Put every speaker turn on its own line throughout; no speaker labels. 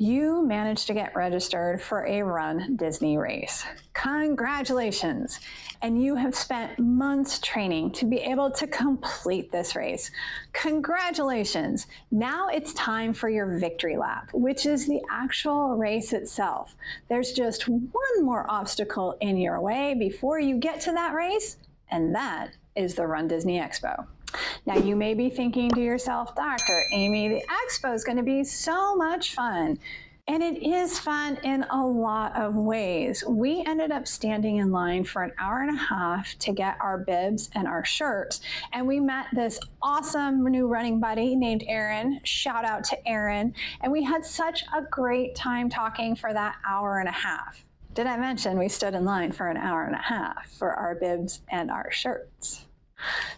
You managed to get registered for a Run Disney race. Congratulations! And you have spent months training to be able to complete this race. Congratulations! Now it's time for your victory lap, which is the actual race itself. There's just one more obstacle in your way before you get to that race, and that is the Run Disney Expo. Now you may be thinking to yourself, Dr. Amy, the expo is going to be so much fun. And it is fun in a lot of ways. We ended up standing in line for an hour and a half to get our bibs and our shirts. And we met this awesome new running buddy named Aaron. Shout out to Aaron. And we had such a great time talking for that hour and a half. Did I mention we stood in line for an hour and a half for our bibs and our shirts?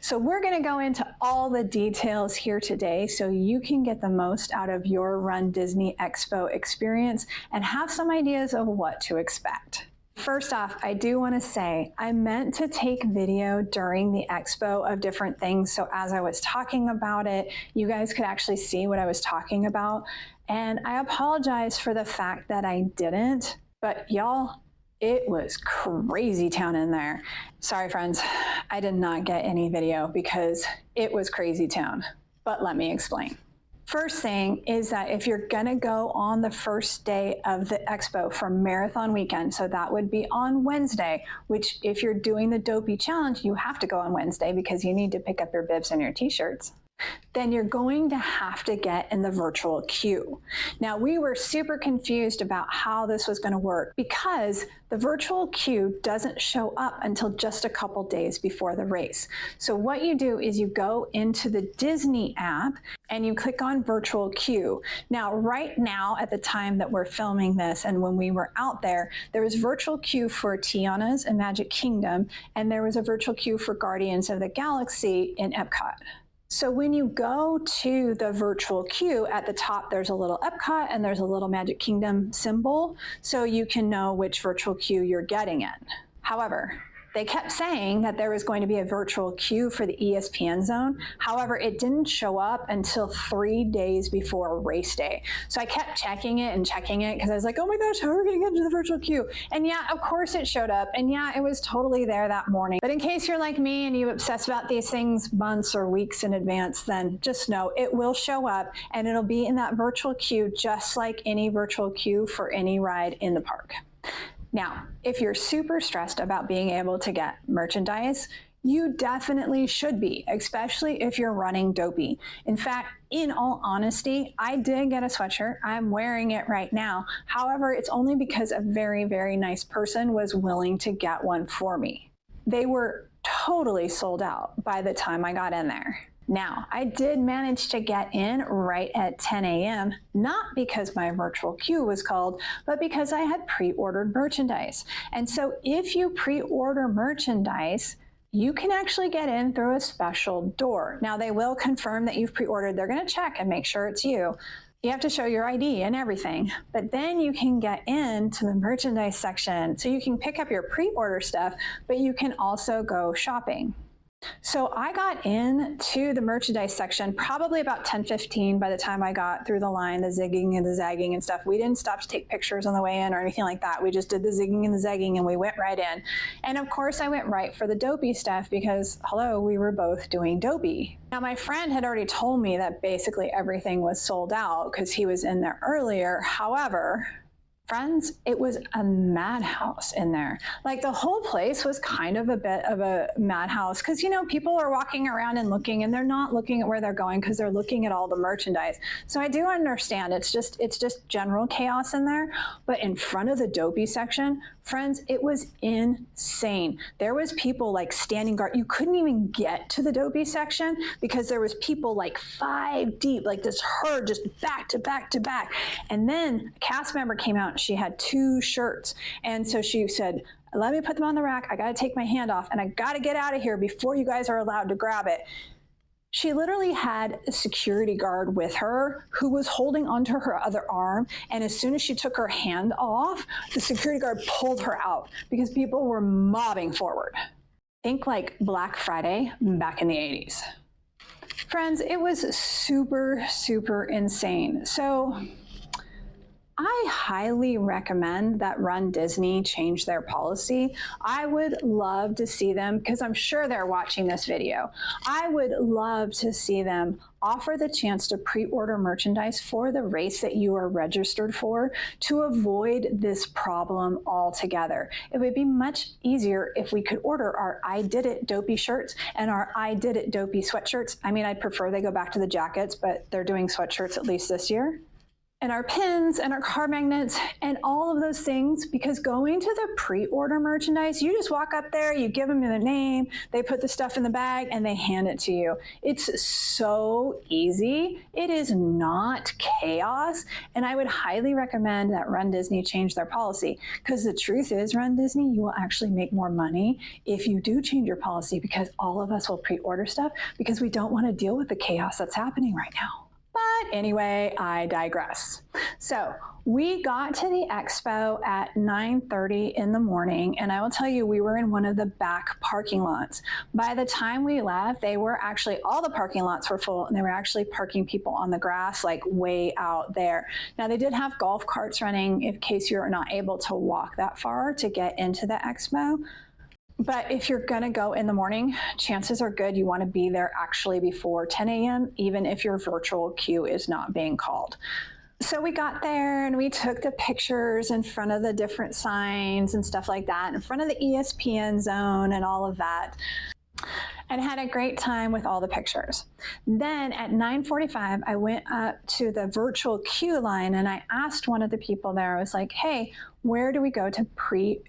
So we're going to go into all the details here today so you can get the most out of your Run Disney Expo experience and have some ideas of what to expect. First off, I do want to say I meant to take video during the expo of different things, so as I was talking about it, you guys could actually see what I was talking about, and I apologize for the fact that I didn't, but y'all, it was crazy town in there. Sorry, friends, I did not get any video because it was crazy town, but let me explain. First thing is that if you're gonna go on the first day of the expo for marathon weekend, so that would be on Wednesday, which if you're doing the Dopey Challenge, you have to go on Wednesday because you need to pick up your bibs and your t-shirts. Then you're going to have to get in the virtual queue. Now, we were super confused about how this was going to work because the virtual queue doesn't show up until just a couple days before the race. So what you do is you go into the Disney app and you click on virtual queue. Now, right now, at the time that we're filming this and when we were out there, there was virtual queue for Tiana's in Magic Kingdom, and there was a virtual queue for Guardians of the Galaxy in Epcot. So when you go to the virtual queue, at the top there's a little Epcot and there's a little Magic Kingdom symbol, so you can know which virtual queue you're getting in. However, they kept saying that there was going to be a virtual queue for the ESPN zone. However, it didn't show up until 3 days before race day. So I kept checking it because I was like, oh my gosh, how are we gonna get into the virtual queue? And yeah, of course it showed up. And yeah, it was totally there that morning. But in case you're like me and you obsess about these things months or weeks in advance, then just know it will show up and it'll be in that virtual queue just like any virtual queue for any ride in the park. Now, if you're super stressed about being able to get merchandise, you definitely should be, especially if you're running Dopey. In fact, in all honesty, I did get a sweatshirt. I'm wearing it right now. However, it's only because a very, very nice person was willing to get one for me. They were totally sold out by the time I got in there. Now, I did manage to get in right at 10 a.m., not because my virtual queue was called, but because I had pre-ordered merchandise. And so if you pre-order merchandise, you can actually get in through a special door. Now, they will confirm that you've pre-ordered. They're going to check and make sure it's you. You have to show your ID and everything, but then you can get into the merchandise section. So you can pick up your pre-order stuff, but you can also go shopping. So I got into the merchandise section probably about 10:15 by the time I got through the line, the zigging and the zagging and stuff. We didn't stop to take pictures on the way in or anything like that. We just did the zigging and the zagging and we went right in. And of course I went right for the Dopey stuff because, hello, we were both doing Dopey. Now my friend had already told me that basically everything was sold out because he was in there earlier. However, friends, it was a madhouse in there. Like the whole place was kind of a bit of a madhouse because, you know, people are walking around and looking and they're not looking at where they're going because they're looking at all the merchandise. So I do understand it's just general chaos in there. But in front of the Dopey section, friends, it was insane. There was people like standing guard. You couldn't even get to the Dopey section because there was people like 5 deep, like this herd just back to back to back. And then a cast member came out. She had 2 shirts. And so she said, let me put them on the rack. I got to take my hand off and I got to get out of here before you guys are allowed to grab it. She literally had a security guard with her who was holding onto her other arm. And as soon as she took her hand off, the security guard pulled her out because people were mobbing forward. Think like Black Friday back in the 80s. Friends, it was super, super insane. So I highly recommend that Run Disney change their policy. I would love to see them, because I'm sure they're watching this video, I would love to see them offer the chance to pre-order merchandise for the race that you are registered for to avoid this problem altogether. It would be much easier if we could order our I Did It Dopey shirts and our I Did It Dopey sweatshirts. I mean, I'd prefer they go back to the jackets, but they're doing sweatshirts at least this year. And our pins and our card magnets and all of those things, because going to the pre-order merchandise, you just walk up there, you give them the name, they put the stuff in the bag and they hand it to you. It's so easy. It is not chaos. And I would highly recommend that Run Disney change their policy, because the truth is, Run Disney, you will actually make more money if you do change your policy, because all of us will pre-order stuff because we don't want to deal with the chaos that's happening right now. But anyway, I digress. So we got to the expo at 9:30 in the morning, and I will tell you, we were in one of the back parking lots. By the time we left, they were actually, all the parking lots were full, and they were actually parking people on the grass, like way out there. Now, they did have golf carts running in case you're not able to walk that far to get into the expo. But if you're gonna go in the morning, chances are good you wanna be there actually before 10 a.m., even if your virtual queue is not being called. So we got there and we took the pictures in front of the different signs and stuff like that, in front of the ESPN zone and all of that, and had a great time with all the pictures. Then at 9:45, I went up to the virtual queue line and I asked one of the people there, I was like, hey, where do we go to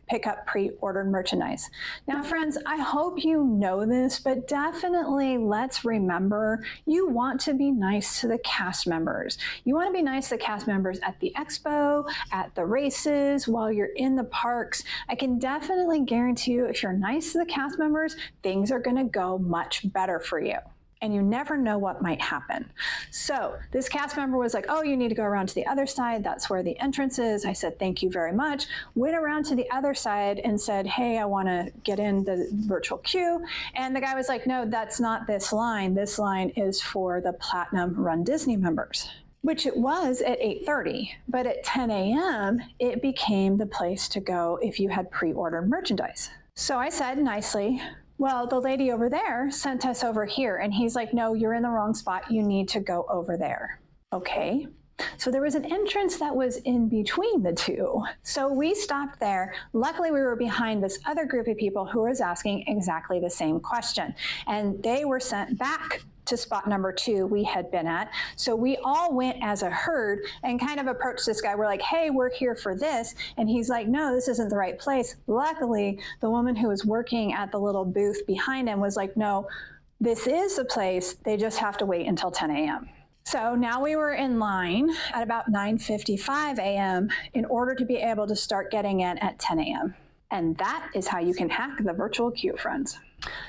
pick up pre-ordered merchandise? Now, friends, I hope you know this, but definitely let's remember, you want to be nice to the cast members. You want to be nice to the cast members at the expo, at the races, while you're in the parks. I can definitely guarantee you, if you're nice to the cast members, things are going to go much better for you. And you never know what might happen. So this cast member was like, oh, you need to go around to the other side. That's where the entrance is. I said, thank you very much. Went around to the other side and said, hey, I want to get in the virtual queue. And the guy was like, no, that's not this line. This line is for the Platinum Run Disney members, which it was at 8:30. But at 10 a.m., it became the place to go if you had pre-ordered merchandise. So I said nicely, well, the lady over there sent us over here. And he's like, no, you're in the wrong spot. You need to go over there. Okay. So there was an entrance that was in between the two. So we stopped there. Luckily, we were behind this other group of people who was asking exactly the same question. And they were sent back to spot number 2 we had been at. So we all went as a herd and kind of approached this guy. We're like, hey, we're here for this. And he's like, no, this isn't the right place. Luckily, the woman who was working at the little booth behind him was like, no, this is the place. They just have to wait until 10 a.m. So now we were in line at about 9:55 a.m. in order to be able to start getting in at 10 a.m. And that is how you can hack the virtual queue, friends.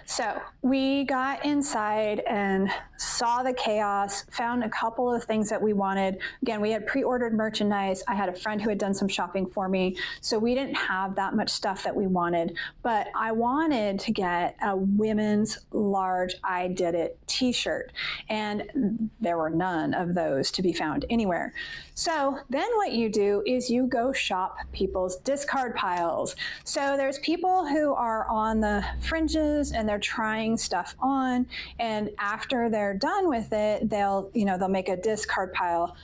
So we got inside and saw the chaos, found a couple of things that we wanted. Again, we had pre-ordered merchandise. I had a friend who had done some shopping for me, so we didn't have that much stuff that we wanted. But I wanted to get a women's large I Did It t-shirt, and there were none of those to be found anywhere. So then what you do is you go shop people's discard piles. So there's people who are on the fringes and they're trying stuff on, and after they're done with it, they'll make a discard pile.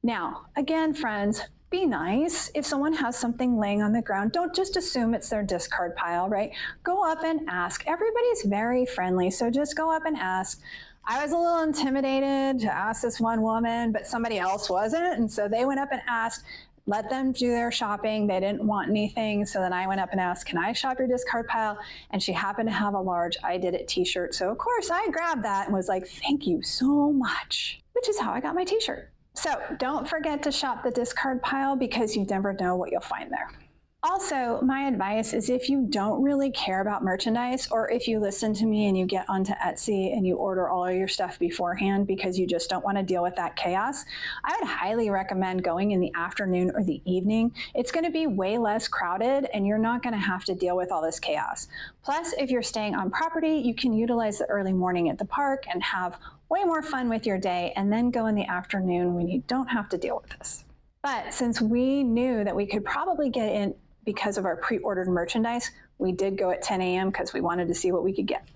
Now, again, friends, be nice. If someone has something laying on the ground, don't just assume it's their discard pile, right? Go up and ask. Everybody's very friendly, so just go up and ask. I was a little intimidated to ask this one woman, but somebody else wasn't, and so they went up and asked. Let them do their shopping. They didn't want anything. So then I went up and asked, can I shop your discard pile? And she happened to have a large I Did It t-shirt. So of course I grabbed that and was like, thank you so much, which is how I got my t-shirt. So don't forget to shop the discard pile, because you never know what you'll find there. Also, my advice is, if you don't really care about merchandise, or if you listen to me and you get onto Etsy and you order all of your stuff beforehand because you just don't want to deal with that chaos, I would highly recommend going in the afternoon or the evening. It's going to be way less crowded and you're not going to have to deal with all this chaos. Plus, if you're staying on property, you can utilize the early morning at the park and have way more fun with your day, and then go in the afternoon when you don't have to deal with this. But since we knew that we could probably get in because of our pre-ordered merchandise, we did go at 10 a.m. because we wanted to see what we could get.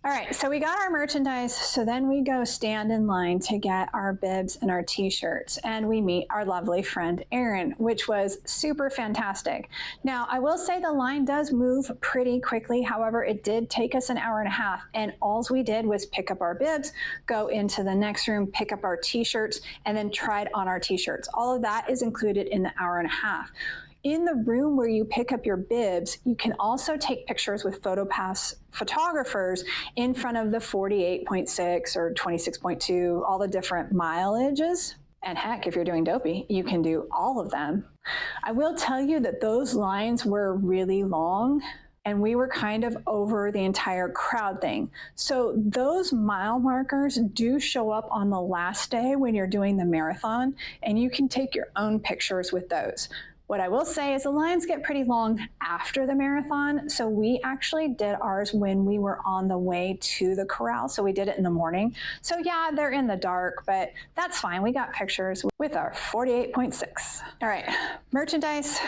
All right, so we got our merchandise, so then we go stand in line to get our bibs and our t-shirts, and we meet our lovely friend Erin, which was super fantastic. Now, I will say the line does move pretty quickly. However, it did take us an hour and a half, and all we did was pick up our bibs, go into the next room, pick up our t-shirts, and then tried on our t-shirts. All of that is included in the hour and a half. In the room where you pick up your bibs, you can also take pictures with PhotoPass photographers in front of the 48.6 or 26.2, all the different mileages. And heck, if you're doing dopey, you can do all of them. I will tell you that those lines were really long, and we were kind of over the entire crowd thing. So those mile markers do show up on the last day when you're doing the marathon, and you can take your own pictures with those. What I will say is the lines get pretty long after the marathon, so we actually did ours when we were on the way to the corral, so we did it in the morning. So yeah, they're in the dark, but that's fine. We got pictures with our 48.6. All right, merchandise,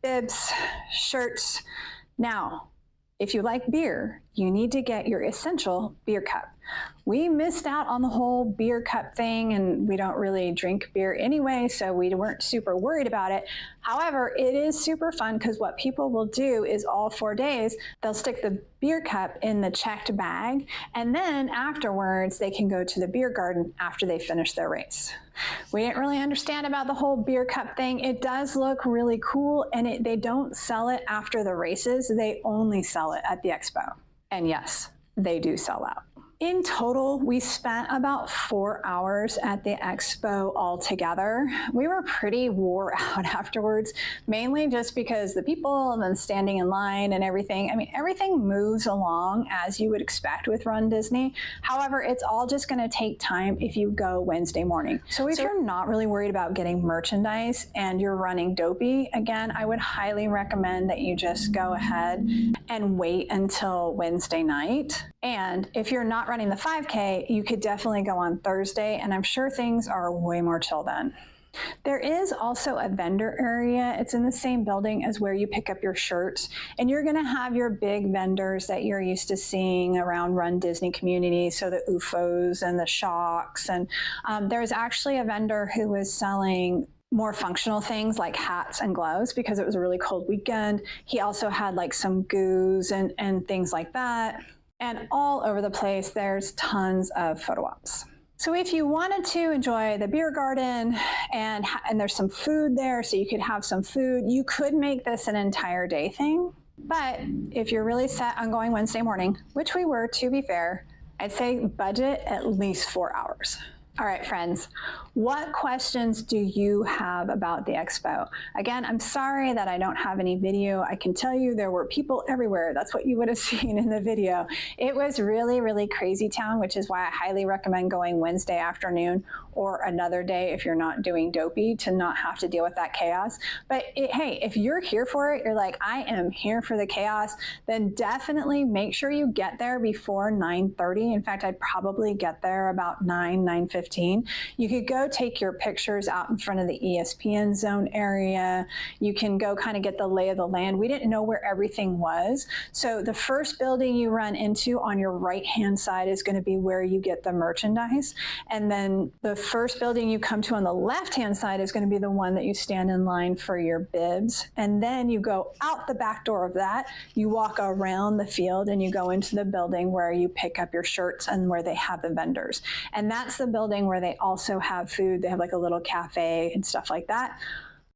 bibs, shirts. Now, if you like beer, you need to get your essential beer cup. We missed out on the whole beer cup thing, and we don't really drink beer anyway, so we weren't super worried about it. However, it is super fun because what people will do is all 4 days, they'll stick the beer cup in the checked bag, and then afterwards they can go to the beer garden after they finish their race. We didn't really understand about the whole beer cup thing. It does look really cool, and they don't sell it after the races. They only sell it at the expo. And yes, they do sell out. In total, we spent about 4 hours at the expo altogether. We were pretty wore out afterwards, mainly just because the people and then standing in line and everything. I mean, everything moves along as you would expect with Run Disney. However, it's all just going to take time if you go Wednesday morning. So if you're not really worried about getting merchandise and you're running dopey, again, I would highly recommend that you just go ahead and wait until Wednesday night. And if you're not running the 5K, you could definitely go on Thursday, and I'm sure things are way more chill then. There is also a vendor area. It's in the same building as where you pick up your shirts, and you're going to have your big vendors that you're used to seeing around Run Disney community, so the UFOs and the Shocks, and there's actually a vendor who was selling more functional things like hats and gloves because it was a really cold weekend. He also had like some goos and things like that. And all over the place, there's tons of photo ops. So if you wanted to enjoy the beer garden and there's some food there, so you could have some food, you could make this an entire day thing. But if you're really set on going Wednesday morning, which we were, to be fair, I'd say budget at least 4 hours. All right, friends, what questions do you have about the expo? Again, I'm sorry that I don't have any video. I can tell you there were people everywhere. That's what you would have seen in the video. It was really, really crazy town, which is why I highly recommend going Wednesday afternoon or another day if you're not doing dopey to not have to deal with that chaos. But hey, if you're here for it, you're like, I am here for the chaos, then definitely make sure you get there before 9:30. In fact, I'd probably get there about 9:15. You could go take your pictures out in front of the ESPN zone area. You can go kind of get the lay of the land. We didn't know where everything was. So the first building you run into on your right-hand side is going to be where you get the merchandise. And then the first building you come to on the left-hand side is going to be the one that you stand in line for your bibs. And then you go out the back door of that, you walk around the field, and you go into the building where you pick up your shirts and where they have the vendors. And that's the building where they also have food. They have like a little cafe and stuff like that.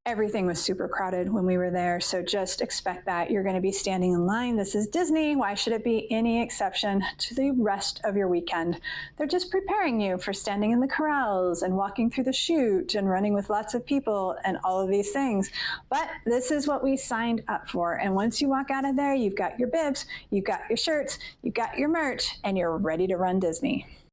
Everything was super crowded when we were there, so just expect that. You're going to be standing in line. This is Disney. Why should it be any exception to the rest of your weekend? They're just preparing you for standing in the corrals and walking through the chute and running with lots of people and all of these things. But this is what we signed up for. And once you walk out of there, you've got your bibs, you've got your shirts, you've got your merch, and you're ready to run Disney.